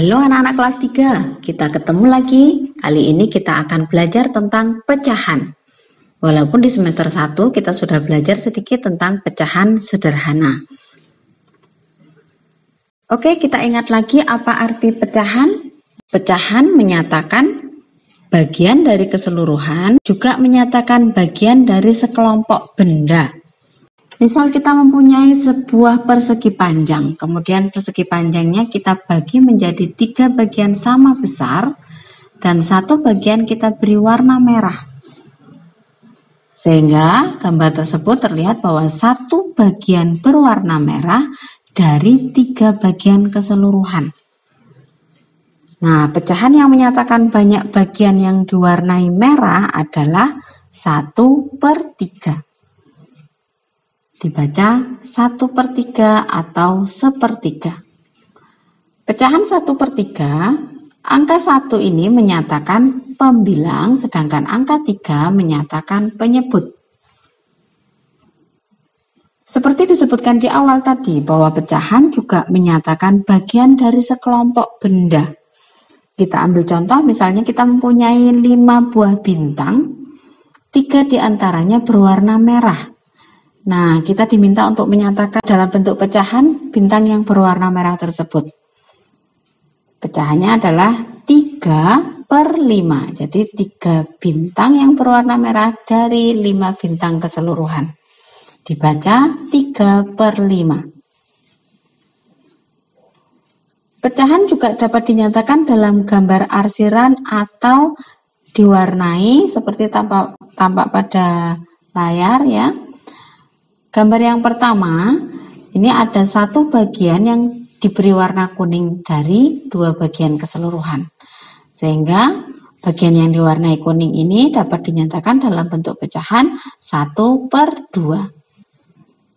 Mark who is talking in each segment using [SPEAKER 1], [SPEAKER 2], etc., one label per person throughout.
[SPEAKER 1] Halo anak-anak kelas 3, kita ketemu lagi. Kali ini kita akan belajar tentang pecahan. Walaupun di semester 1 kita sudah belajar sedikit tentang pecahan sederhana. Oke, kita ingat lagi apa arti pecahan. Pecahan menyatakan bagian dari keseluruhan, juga menyatakan bagian dari sekelompok benda. Misal kita mempunyai sebuah persegi panjang, kemudian persegi panjangnya kita bagi menjadi 3 bagian sama besar, dan 1 bagian kita beri warna merah. Sehingga gambar tersebut terlihat bahwa 1 bagian berwarna merah dari 3 bagian keseluruhan. Nah, pecahan yang menyatakan banyak bagian yang diwarnai merah adalah 1/3. Dibaca 1/3 atau 1/3. Pecahan 1/3, angka 1 ini menyatakan pembilang, sedangkan angka 3 menyatakan penyebut. Seperti disebutkan di awal tadi, bahwa pecahan juga menyatakan bagian dari sekelompok benda. Kita ambil contoh, misalnya kita mempunyai 5 buah bintang, 3 diantaranya berwarna merah. Nah, kita diminta untuk menyatakan dalam bentuk pecahan bintang yang berwarna merah tersebut. Pecahannya adalah 3/5. Jadi 3 bintang yang berwarna merah dari 5 bintang keseluruhan. Dibaca 3/5. Pecahan juga dapat dinyatakan dalam gambar arsiran atau diwarnai seperti tampak pada layar ya. Gambar yang pertama, ini ada 1 bagian yang diberi warna kuning dari 2 bagian keseluruhan. Sehingga bagian yang diwarnai kuning ini dapat dinyatakan dalam bentuk pecahan 1/2.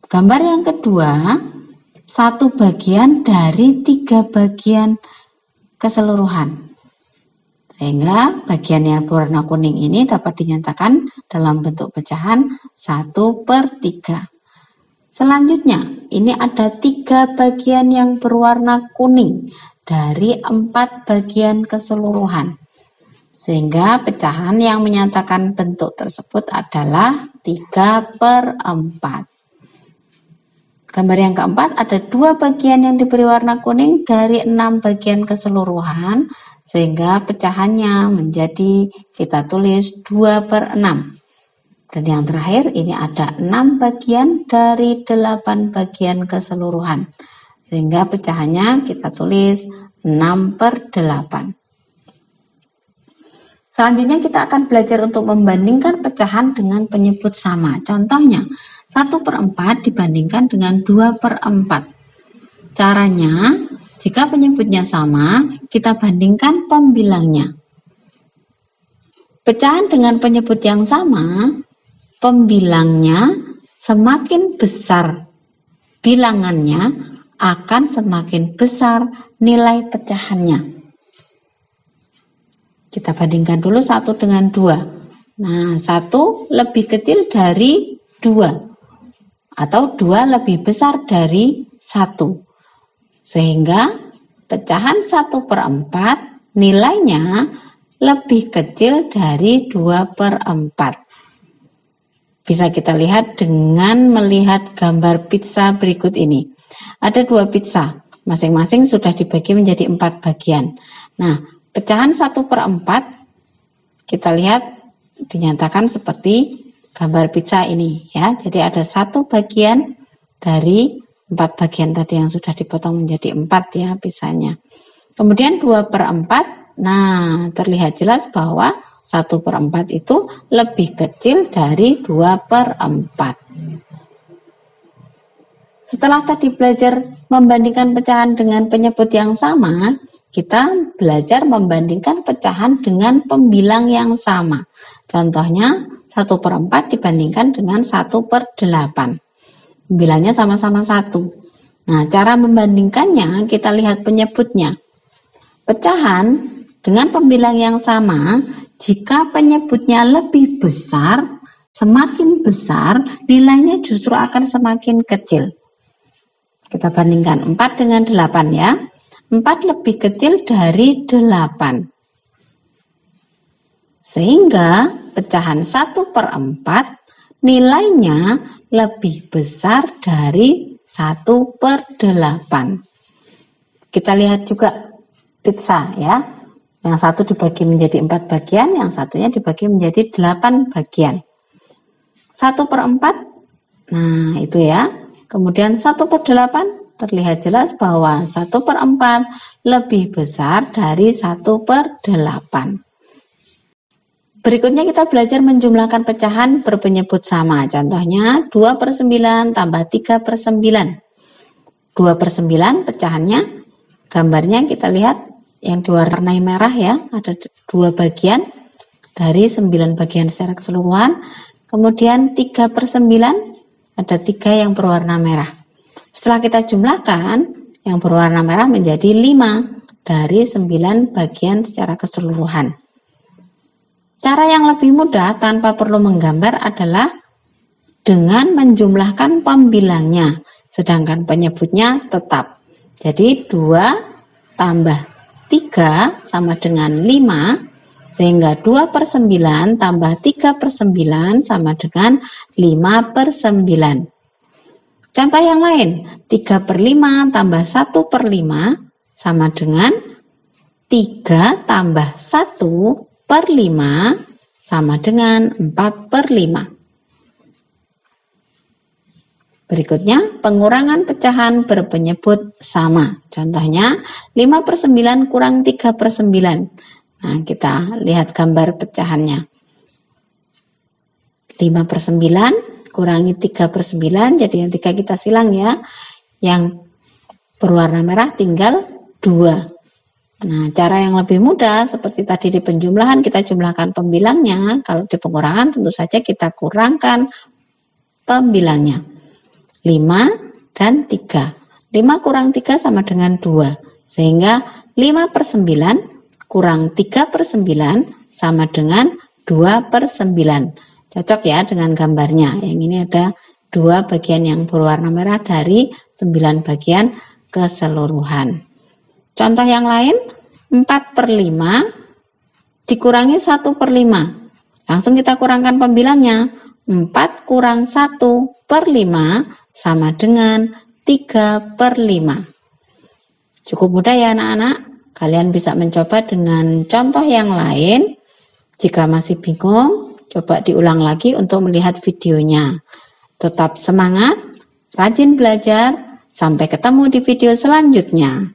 [SPEAKER 1] Gambar yang kedua, 1 bagian dari 3 bagian keseluruhan. Sehingga bagian yang berwarna kuning ini dapat dinyatakan dalam bentuk pecahan 1/3. Selanjutnya, ini ada 3 bagian yang berwarna kuning dari 4 bagian keseluruhan. Sehingga pecahan yang menyatakan bentuk tersebut adalah 3/4. Gambar yang keempat, ada 2 bagian yang diberi warna kuning dari 6 bagian keseluruhan. Sehingga pecahannya menjadi, kita tulis 2/6. Dan yang terakhir, ini ada 6 bagian dari 8 bagian keseluruhan. Sehingga pecahannya kita tulis 6/8. Selanjutnya kita akan belajar untuk membandingkan pecahan dengan penyebut sama. Contohnya, 1/4 dibandingkan dengan 2/4. Caranya, jika penyebutnya sama, kita bandingkan pembilangnya. Pecahan dengan penyebut yang sama, pembilangnya semakin besar bilangannya, akan semakin besar nilai pecahannya. Kita bandingkan dulu 1 dengan 2. Nah, 1 lebih kecil dari 2. Atau 2 lebih besar dari 1. Sehingga pecahan 1/4 nilainya lebih kecil dari 2/4. Bisa kita lihat dengan melihat gambar pizza berikut ini. Ada 2 pizza, masing-masing sudah dibagi menjadi 4 bagian. Nah, pecahan 1/4 kita lihat dinyatakan seperti gambar pizza ini ya. Jadi ada 1 bagian dari 4 bagian tadi yang sudah dipotong menjadi 4 ya pizzanya. Kemudian 2/4, nah terlihat jelas bahwa 1/4 itu lebih kecil dari 2/4. Setelah tadi belajar membandingkan pecahan dengan penyebut yang sama, kita belajar membandingkan pecahan dengan pembilang yang sama. Contohnya 1/4 dibandingkan dengan 1/8. Pembilangnya sama-sama 1. Nah, cara membandingkannya kita lihat penyebutnya. Pecahan dengan pembilang yang sama, jika penyebutnya lebih besar, semakin besar nilainya justru akan semakin kecil. Kita bandingkan 4 dengan 8 ya. 4 lebih kecil dari 8. Sehingga pecahan 1/4 nilainya lebih besar dari 1/8. Kita lihat juga pizza ya. Yang satu dibagi menjadi 4 bagian, yang satunya dibagi menjadi 8 bagian. 1/4, nah itu ya. Kemudian 1/8, terlihat jelas bahwa 1/4 lebih besar dari 1/8. Berikutnya kita belajar menjumlahkan pecahan berpenyebut sama. Contohnya 2/9 tambah 3/9. 2/9 pecahannya, gambarnya kita lihat yang diwarnai merah ya, ada 2 bagian dari 9 bagian secara keseluruhan. Kemudian 3/9 ada 3 yang berwarna merah. Setelah kita jumlahkan, yang berwarna merah menjadi 5 dari 9 bagian secara keseluruhan. Cara yang lebih mudah tanpa perlu menggambar adalah dengan menjumlahkan pembilangnya, sedangkan penyebutnya tetap. Jadi 2 tambah 3 sama dengan 5, sehingga 2/9 tambah 3/9 sama dengan 5/9. Contoh yang lain, 3/5 tambah 1/5 sama dengan 3 tambah 1/5 sama dengan 4/5. Berikutnya, pengurangan pecahan berpenyebut sama. Contohnya, 5/9 kurang 3/9. Nah, kita lihat gambar pecahannya. 5/9 kurangi 3/9, jadi yang 3 kita silang ya. Yang berwarna merah tinggal 2. Nah, cara yang lebih mudah seperti tadi di penjumlahan kita jumlahkan pembilangnya, kalau di pengurangan tentu saja kita kurangkan pembilangnya. 5 dan 3. 5 kurang 3 sama dengan 2, sehingga 5/9 kurang 3/9 sama dengan 2/9. Cocok ya dengan gambarnya. Yang ini ada 2 bagian yang berwarna merah dari 9 bagian keseluruhan. Contoh yang lain, 4/5 dikurangi 1/5. Langsung kita kurangkan pembilangnya. 4 kurang 1/5 sama dengan 3/5. Cukup mudah ya anak-anak. Kalian bisa mencoba dengan contoh yang lain. Jika masih bingung, coba diulang lagi untuk melihat videonya. Tetap semangat, rajin belajar. Sampai ketemu di video selanjutnya.